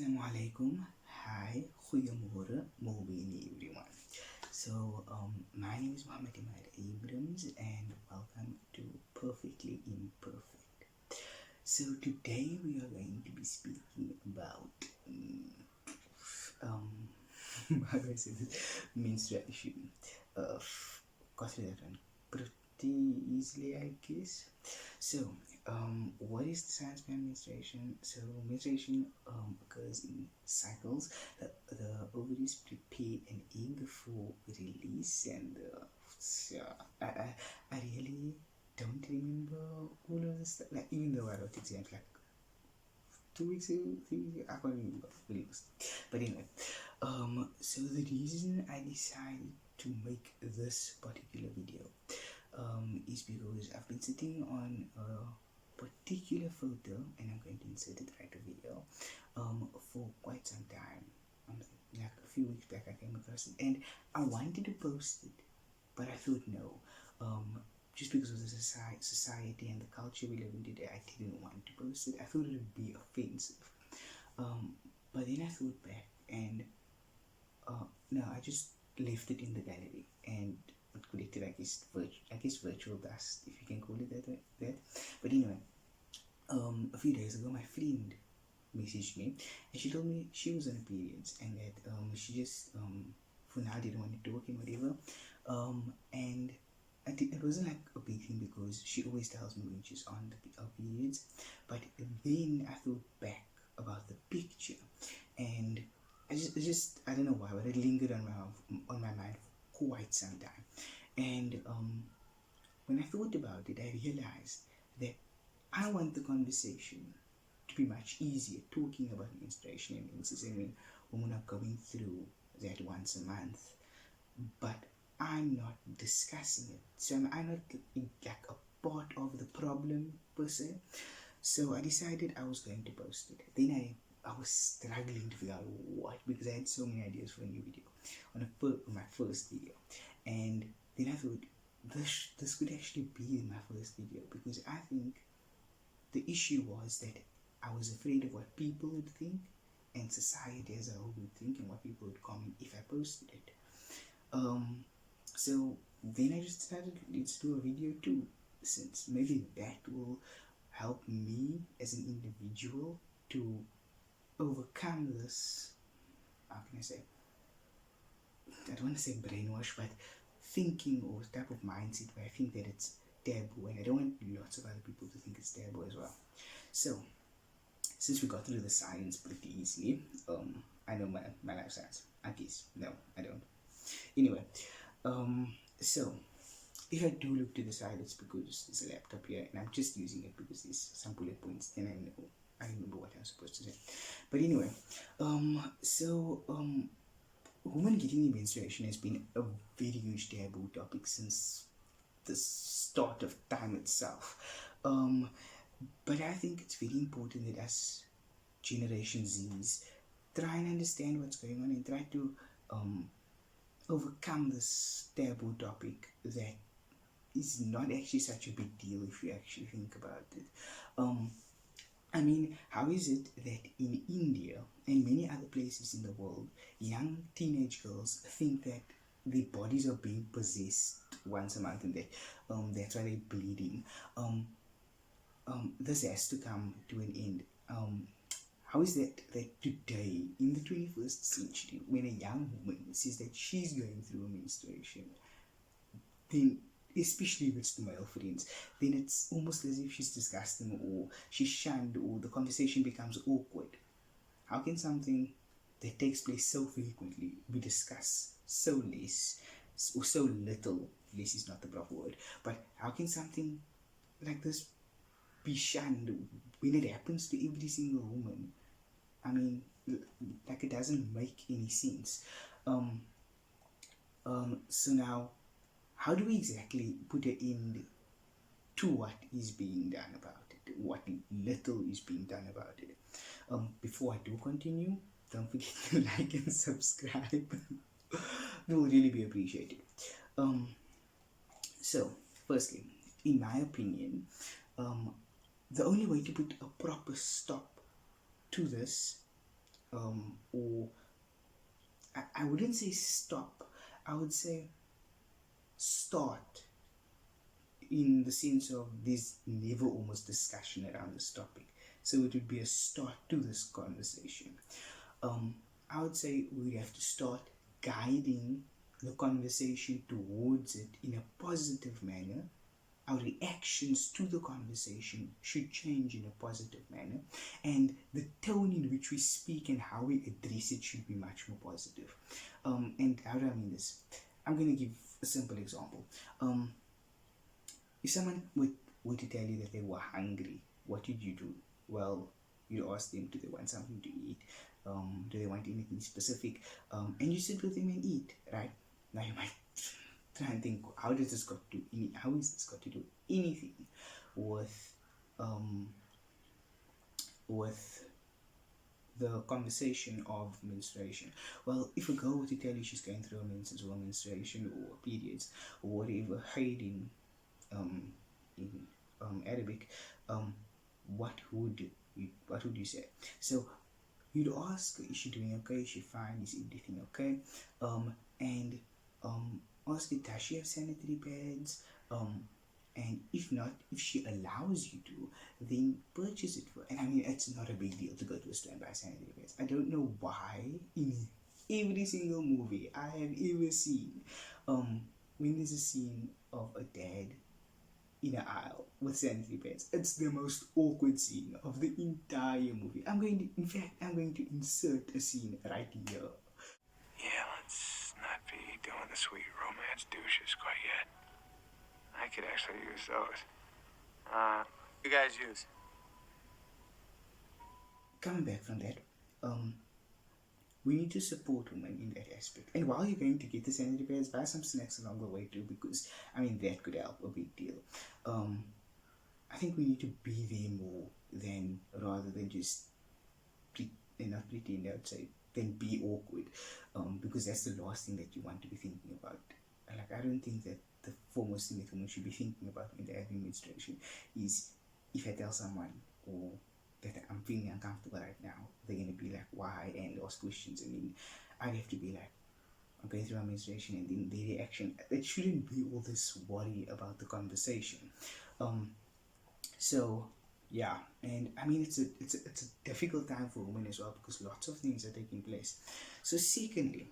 Assalamu alaikum. Hi, goeiemorgen, morning everyone. My name is Muhammad Imad Abrams, and welcome to Perfectly Imperfect. So, today we are going to be speaking about, how do I say this? Menstruation. Got through that one pretty easily, I guess. So, what is the science behind menstruation? So, menstruation occurs in cycles. The ovaries prepare an egg for release, and I really don't remember all of this stuff. Like, even though I wrote exams like 2 weeks ago, 3 weeks ago, I can't remember really was. But anyway, so the reason I decided to make this particular video is because I've been sitting on a particular photo, and I'm going to insert it right to video, for quite some time. Like a few weeks back I came across it, and I wanted to post it, but I thought no, just because of the society and the culture we live in today, I didn't want to post it. I thought it would be offensive, but then I thought back, and no, I just left it in the gallery and collected, I guess virtual dust, if you can call it that. But anyway, a few days ago, my friend messaged me, and she told me she was on a period, and that she just for now didn't want to talk and whatever. And it wasn't like a big thing because she always tells me when she's on the periods. But then I thought back about the picture, and I don't know why, but it lingered on my mind for quite some time. And when I thought about it, I realized that I want the conversation to be much easier, talking about menstruation and menses, and when women are going through that once a month. But I'm not discussing it, so I'm not like a part of the problem per se. So I decided I was going to post it. Then I was struggling to figure out what, because I had so many ideas for a new video on my first video, and then I thought this could actually be my first video, because I think the issue was that I was afraid of what people would think, and society as a whole would think, and what people would comment if I posted it. So then I just decided, let's do a video too, since maybe that will help me as an individual to overcome this, how can I say, I don't want to say brainwash, but thinking or type of mindset where I think that it's taboo, and I don't want lots of other people to think it's taboo as well. So since we got through the science pretty easily, I know my life science, I guess. No, I don't. Anyway, so if I do look to the side, it's because there's a laptop here, and I'm just using it because there's some bullet points, and I remember what I was supposed to say. But anyway, women getting menstruation has been a very huge taboo topic since the start of time itself. But I think it's very important that as Generation Zs try and understand what's going on and try to overcome this taboo topic that is not actually such a big deal if you actually think about it. I mean, how is it that in India and many other places in the world, young teenage girls think that their bodies are being possessed once a month, and that that's why they're bleeding? This has to come to an end. How is that today, in the 21st century, when a young woman says that she's going through a menstruation, then, especially if it's to male friends, then it's almost as if she's disgusting, or she's shunned, or the conversation becomes awkward? How can something that takes place so frequently be discussed so less, or so little? Less is not the proper word, but how can something like this be shunned when it happens to every single woman? I mean, like, it doesn't make any sense. So now, how do we exactly put an end to what is being done about it, what little is being done about it? Before I do continue, don't forget to like and subscribe. It will really be appreciated. So firstly, in my opinion, the only way to put a proper stop to this or I wouldn't say stop, I would say start, in the sense of there's never almost discussion around this topic. So it would be a start to this conversation. Um, I would say we have to start guiding the conversation towards it in a positive manner. Our reactions to the conversation should change in a positive manner, and the tone in which we speak and how we address it should be much more positive. And how do I mean this? I'm going to give a simple example. If someone were to tell you that they were hungry, what would you do? Well, you ask them, do they want something to eat? Do they want anything specific? And you sit with them and eat, right? Now you might try and think, how is this got to do anything with with the conversation of menstruation? Well, if a girl were to tell you she's going through a menses or a menstruation or periods or whatever, hiding in Arabic, um, what would you say? So you'd ask, is she doing okay? Is she fine? Is everything okay? And ask her, does she have sanitary pads? And if not, if she allows you to, then purchase it for. And I mean, it's not a big deal to go to a store and buy sanitary pads. I don't know why in every single movie I have ever seen, when there's a scene of a dad in an aisle with sanitary pads, it's the most awkward scene of the entire movie. In fact, I'm going to insert a scene right here. Yeah, let's not be doing the sweet romance douches quite yet. I could actually use those. You guys use? Coming back from that, we need to support women in that aspect. And while you're going to get the sanitary pads, buy some snacks along the way too, because I mean that could help a big deal. I think we need to be there more than rather than just not pretend, I would say, then be awkward, because that's the last thing that you want to be thinking about. Like, I don't think that the foremost thing that women should be thinking about when they're having menstruation is, if I tell someone or that I'm feeling uncomfortable right now, they're gonna be like, why, and ask questions, and then I'd have to be like, I'm going through my menstruation, and then their reaction. It shouldn't be all this worry about the conversation. So yeah, and I mean, it's a difficult time for women as well, because lots of things are taking place. So secondly,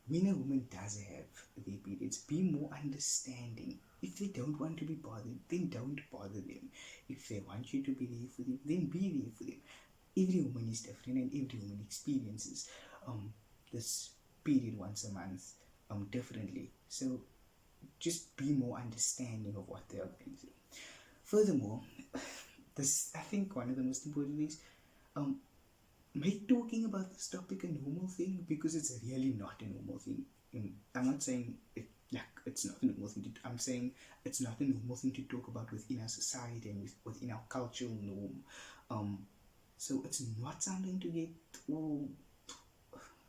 when a woman does have their periods, be more understanding. If they don't want to be bothered, then don't bother them. If they want you to be there for them, then be there for them. Every woman is different, and every woman experiences this period once a month differently. So just be more understanding of what they are going through. Furthermore, this, I think, one of the most important things, make talking about this topic a normal thing, because it's really not a normal thing. I'm not saying it's not a normal thing to, I'm saying it's not a normal thing to talk about within our society and within our cultural norm. So it's not something to get all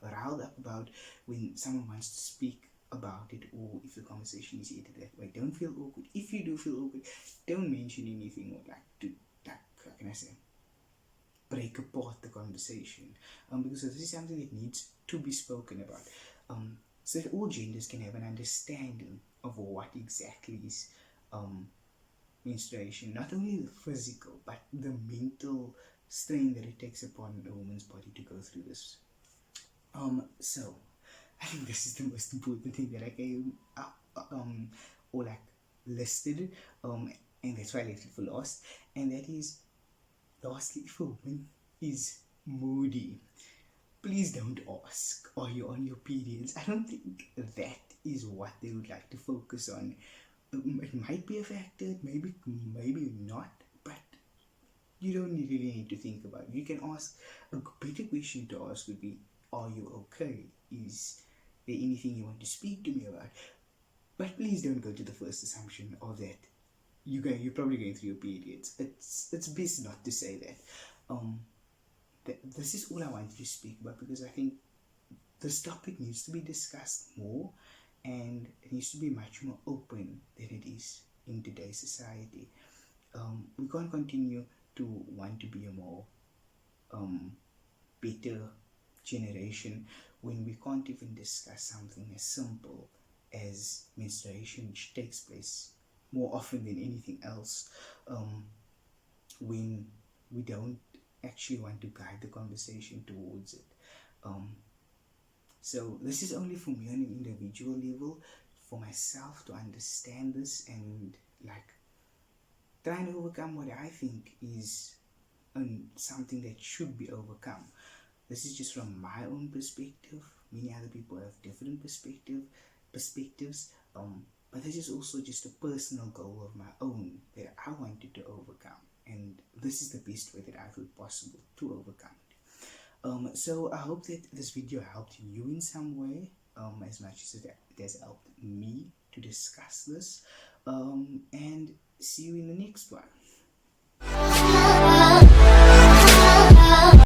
riled up about when someone wants to speak about it, or if the conversation is heated that way. Don't feel awkward. If you do feel awkward, don't mention anything or how can I say, break apart the conversation, because this is something that needs to be spoken about, so that all genders can have an understanding of what exactly is menstruation, not only the physical but the mental strain that it takes upon a woman's body to go through this. So I think this is the most important thing that I came or like listed, and that's why I left it for last, and that is, lastly, if a woman is moody, please don't ask, are you on your periods? I don't think that is what they would like to focus on. It might be a factor, maybe not, but you don't really need to think about it. You can ask, a better question to ask would be, are you okay? Is there anything you want to speak to me about? But please don't go to the first assumption of that you're probably going through your periods. It's best not to say that. This is all I wanted to speak about, because I think this topic needs to be discussed more, and it needs to be much more open than it is in today's society. We can't continue to want to be a more better generation when we can't even discuss something as simple as menstruation, which takes place more often than anything else, when we don't actually want to guide the conversation towards it. Um, so this is only for me on an individual level, for myself to understand this and like try and overcome what I think is something that should be overcome. This is just from my own perspective. Many other people have different perspectives. But this is also just a personal goal of my own that I wanted to overcome, and this is the best way that I feel possible to overcome it. So I hope that this video helped you in some way, as much as it has helped me to discuss this. And see you in the next one.